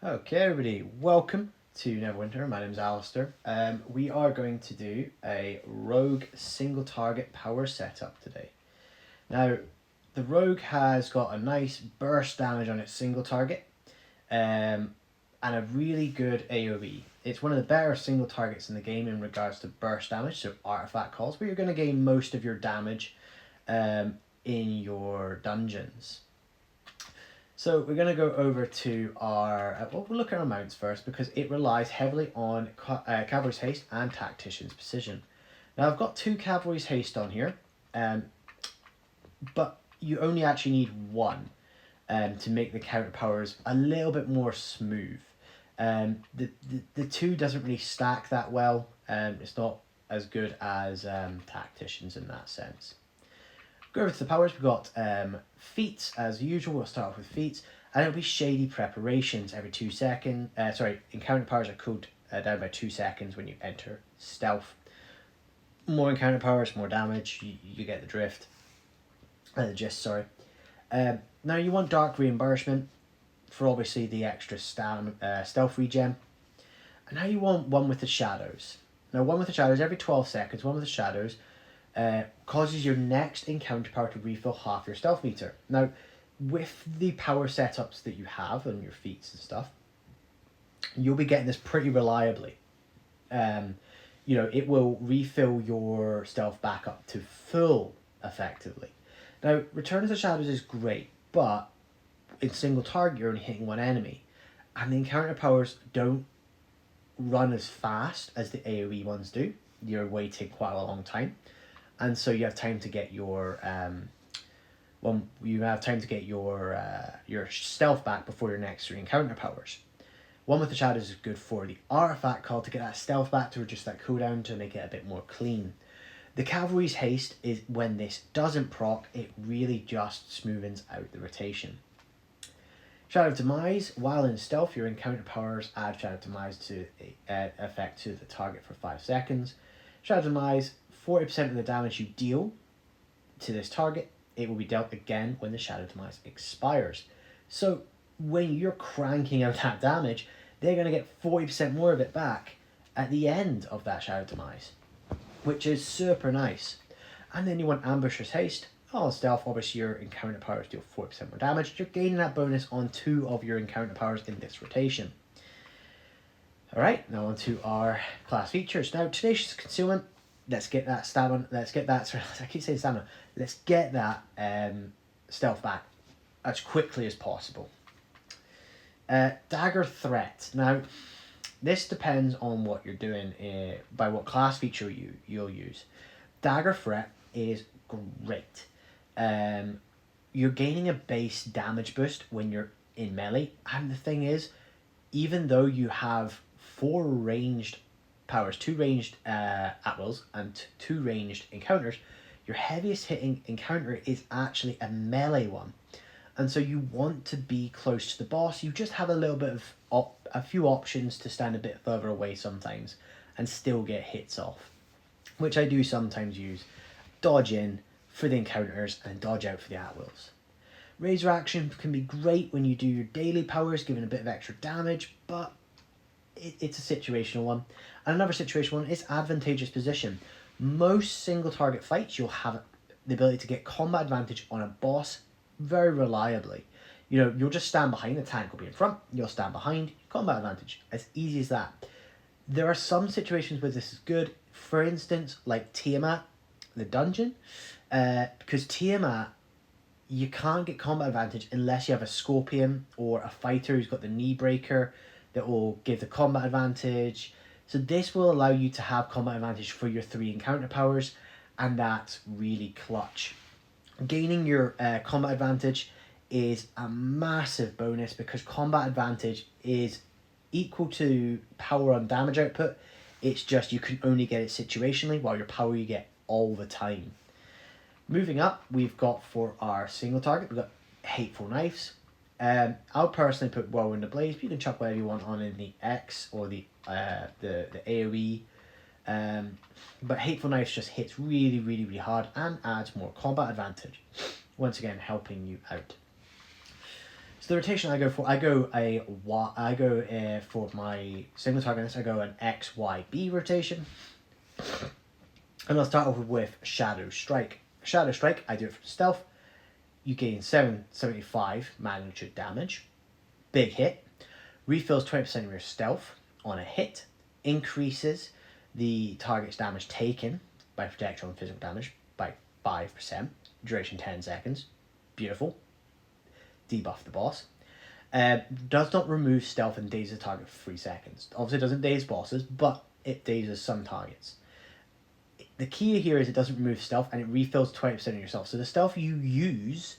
Okay, everybody, welcome to Neverwinter. My name's Alistair. We are going to do a rogue single target power setup today. Now, the rogue has got a nice burst damage on its single target, and a really good AoE. It's one of the better single targets in the game in regards to burst damage, so artifact calls, but you're going to gain most of your damage in your dungeons. So we're going to go over to our, we'll look at our mounts first because it relies heavily on Cavalry's Haste and Tactician's Precision. Now I've got two Cavalry's Haste on here, but you only actually need one to make the counter powers a little bit more smooth. The two doesn't really stack that well. It's not as good as Tacticians in that sense. Go over to the powers. We've got feats as usual. We'll start off with feats, and it'll be shady preparations every 2 seconds. Encounter powers are cooled down by 2 seconds when you enter stealth. More encounter powers, more damage. You get the drift. The gist, sorry. Now you want dark reimbursement for obviously the extra stealth regen. And now you want one with the shadows. Now one with the shadows every 12 seconds. One with the shadows causes your next encounter power to refill half your stealth meter. Now, with the power setups that you have on your feats and stuff, you'll be getting this pretty reliably. It will refill your stealth back up to full effectively. Now, Return of the Shadows is great, but in single target, you're only hitting one enemy. And the encounter powers don't run as fast as the AoE ones do. You're waiting quite a long time. And so you have time to get your your stealth back before your next three encounter powers. One with the shadows is good for the artifact call to get that stealth back, to reduce that cooldown, to make it a bit more clean. The cavalry's haste is when this doesn't proc, it really just smoothens out the rotation. Shadow of Demise, while in stealth, your encounter powers add Shadow of Demise to effect to the target for 5 seconds. Shadow of Demise, 40% of the damage you deal to this target, it will be dealt again when the Shadow of Demise expires. So when you're cranking out that damage, they're going to get 40% more of it back at the end of that Shadow of Demise, which is super nice. And then you want Ambusher's Haste. Oh, stealth, obviously your encounter powers deal 40% more damage. You're gaining that bonus on 2 of your encounter powers in this rotation. Alright, now on to our class features. Now, Tenacious Concealment. Let's get that stamina. Let's get that stealth back as quickly as possible. Dagger Threat. Now, this depends on what you're doing, by what class feature you'll use. Dagger Threat is great. You're gaining a base damage boost when you're in melee, and the thing is, even though you have 4 ranged powers, 2 ranged at-wills and 2 ranged encounters, your heaviest hitting encounter is actually a melee one. And so you want to be close to the boss. You just have a little bit of a few options to stand a bit further away sometimes and still get hits off, which I do sometimes use. Dodge in for the encounters and dodge out for the at-wills. Razor action can be great when you do your daily powers, giving a bit of extra damage, but it's a situational one. And another situational one is Advantageous Position. Most single target fights, you'll have the ability to get combat advantage on a boss very reliably. You'll just stand behind, the tank will be in front, you'll stand behind, combat advantage. As easy as that. There are some situations where this is good. For instance, like Tiamat, the dungeon. Because Tiamat, you can't get combat advantage unless you have a Scorpion or a fighter who's got the knee breaker that will give the combat advantage. So this will allow you to have combat advantage for your 3 encounter powers, and that's really clutch. Gaining your combat advantage is a massive bonus because combat advantage is equal to power on damage output. It's just you can only get it situationally, while your power you get all the time. Moving up, we've got for our single target, we've got Hateful Knives. I'll personally put Whirlwind Ablaze, but you can chuck whatever you want on in the X or the AoE. But Hateful Knives just hits really, really, really hard and adds more combat advantage. Once again, helping you out. the rotation I go for, for my single target. I go an XYB rotation, and I'll start off with Shadow Strike. Shadow Strike, I do it for stealth. You gain 775 magnitude damage, big hit. Refills 20% of your stealth on a hit. Increases the target's damage taken by projectile and physical damage by 5%. Duration 10 seconds. Beautiful. Debuff the boss. Does not remove stealth and dazes the target for 3 seconds. Obviously it doesn't daze bosses, but it dazes some targets. The key here is it doesn't remove stealth and it refills 20% of your stealth. So the stealth you use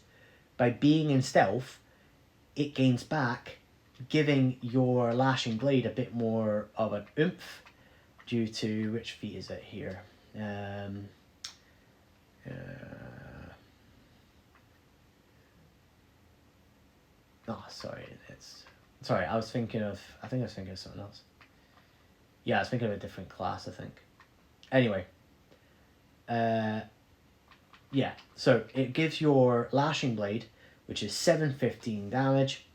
by being in stealth, it gains back, giving your lashing blade a bit more of an oomph due to, which feat is it here? Sorry, I think I was thinking of something else. Yeah, I was thinking of a different class, I think. Anyway. Yeah, so it gives your lashing blade, which is 715 damage,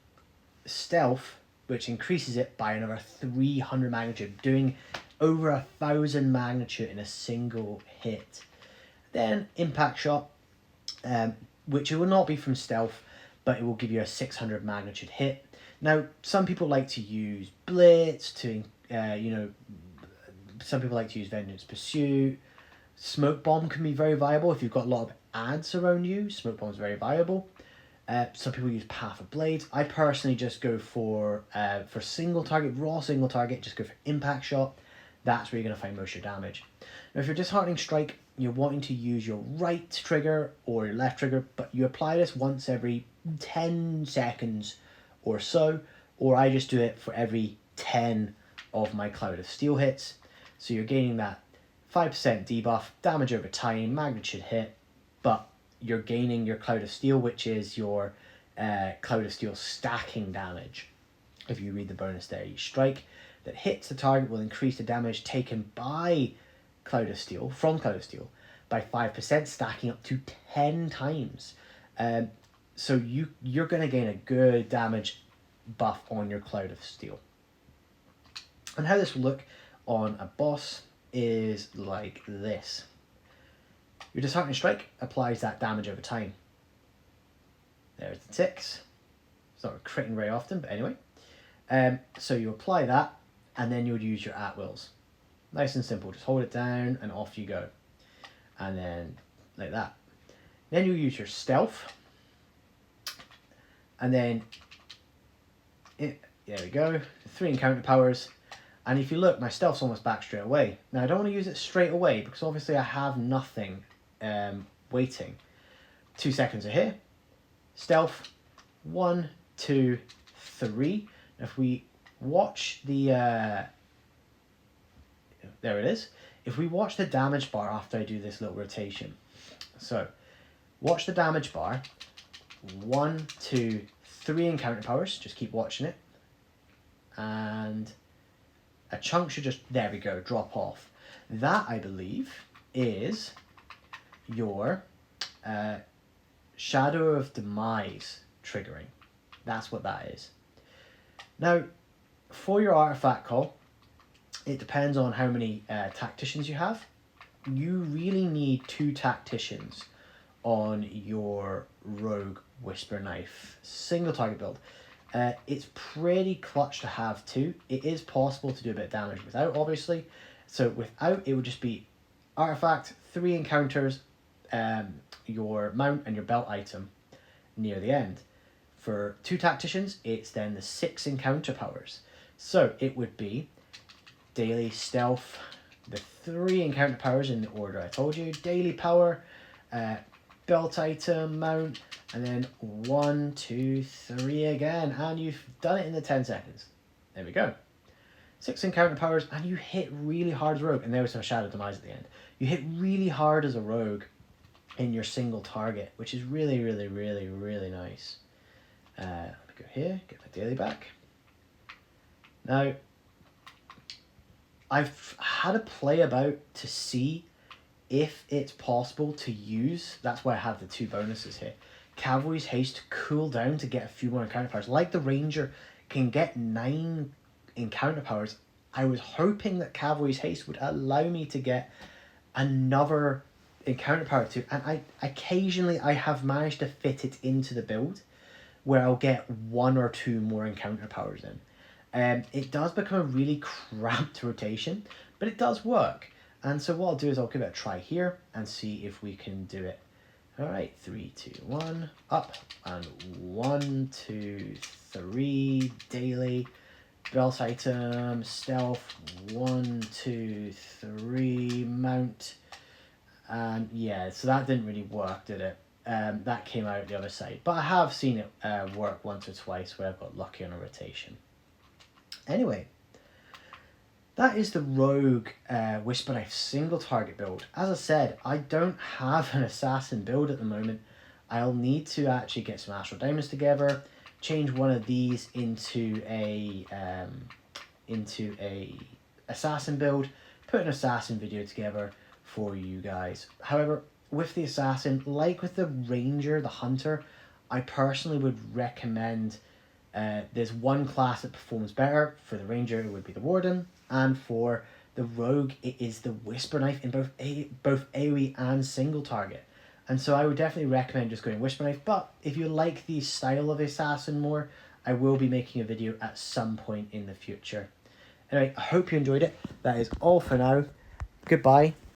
stealth, which increases it by another 300 magnitude, doing over 1,000 magnitude in a single hit. Then impact shot, which it will not be from stealth, but it will give you a 600 magnitude hit. Now, some people like to use blitz to, some people like to use vengeance pursuit. Smoke bomb can be very viable if you've got a lot of ads around you. Smoke bomb is very viable. Some people use Path of Blades. I personally just go for single target, raw single target, just go for impact shot. That's where you're going to find most of your damage. Now, if you're disheartening strike, you're wanting to use your right trigger or your left trigger, but you apply this once every 10 seconds or so, or I just do it for every 10 of my Cloud of Steel hits. So you're gaining that 5% debuff, damage over time, magnitude hit, but you're gaining your Cloud of Steel, which is your Cloud of Steel stacking damage. If you read the bonus there, each strike that hits the target will increase the damage taken by Cloud of Steel, from Cloud of Steel, by 5%, stacking up to 10 times. So you're going to gain a good damage buff on your Cloud of Steel. And how this will look on a boss is like this. Your disheartening strike applies that damage over time. There's the ticks. It's not critting very often, but anyway. So you apply that, and then you'll use your at-wills. Nice and simple. Just hold it down, and off you go. And then, like that. Then you'll use your stealth. And then, there we go. 3 encounter powers. And if you look, my stealth's almost back straight away. Now, I don't want to use it straight away, because obviously I have nothing waiting. 2 seconds are here. Stealth. 1, 2, 3. If we watch the... there it is. If we watch the damage bar after I do this little rotation. So, watch the damage bar. 1, 2, 3 encounter powers. Just keep watching it. And a chunk should just, there we go, drop off. That, I believe, is your Shadow of Demise triggering. That's what that is. Now, for your artifact call, it depends on how many tacticians you have. You really need 2 tacticians on your Rogue Whisper Knife single target build. It's pretty clutch to have 2. It is possible to do a bit of damage without, obviously. So without, it would just be artifact, 3 encounters, your mount and your belt item near the end. For 2 tacticians, it's then the 6 encounter powers. So it would be daily stealth, the 3 encounter powers in the order I told you, daily power, belt item, mount, and then 1, 2, 3 again, and you've done it in the 10 seconds. There we go. 6 encounter powers, and you hit really hard as a rogue, and there was some Shadow Demise at the end. You hit really hard as a rogue in your single target, which is really, really, really, really nice. Let me go here, get my daily back. Now, I've had a play about to see if it's possible to use, that's why I have the 2 bonuses here, Cavalry's Haste to cool down to get a few more encounter powers. Like the Ranger can get 9 encounter powers, I was hoping that Cavalry's Haste would allow me to get another encounter power too, and I have managed to fit it into the build where I'll get 1 or 2 more encounter powers in. It does become a really cramped rotation, but it does work. And so what I'll do is I'll give it a try here and see if we can do it. All right, 3, 2, 1, up, and 1, 2, 3, daily, belt item, stealth, 1, 2, 3, mount, and yeah, so that didn't really work, did it? That came out the other side, but I have seen it work once or twice where I've got lucky on a rotation. Anyway, that is the Rogue Whisper Knife single target build. As I said, I don't have an assassin build at the moment. I'll need to actually get some Astral Diamonds together, change one of these into a assassin build, put an assassin video together for you guys. However, with the assassin, like with the Ranger, the Hunter, I personally would recommend there's one class that performs better. For the Ranger, it would be the Warden, and for the Rogue, it is the Whisper Knife in both AoE and single target. And so I would definitely recommend just going Whisper Knife, but if you like the style of assassin more, I will be making a video at some point in the future. Anyway, I hope you enjoyed it. That is all for now. Goodbye.